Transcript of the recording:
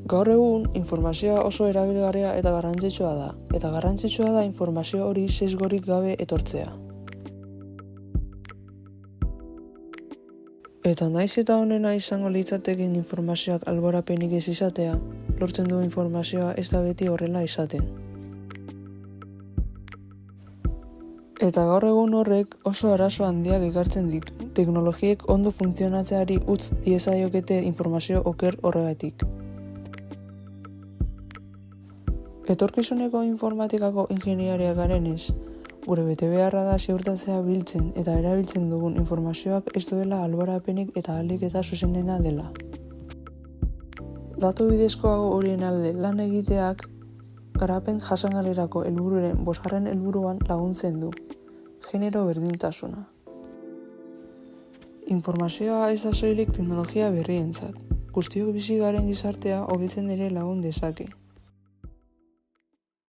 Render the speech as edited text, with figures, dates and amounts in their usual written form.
Gaur egun, informazioa oso erabilgarria eta garrantzitsua da, eta garrantzitsua da informazio hori sesgorik gabe etortzea. Eta naiz eta honena izango litzateken informazioak alborapenik ez izatea, lortzen du informazioa ez da beti horrela izaten. Eta gaur egun horrek oso arazo handiak ekartzen ditu. Teknologiek ondo funtzionatzeari utz diezaiokete informazio oker horregatik. Etorkizuneko informatikako ingeniaria garenez, gure betebeharra da ziurtatzea biltzen eta erabiltzen dugun informazioak ez duela alborapenik eta ahalik eta zuzenena dela. Datu bidezkoago horien alde lan egiteak garapen jasangarrirako helbururen 5. helburuan laguntzen du, genero berdintasuna. Informazioa ez da soilik teknologia berrientzat, guztiok bizi garen gizartea hobetzen ere lagun dezake.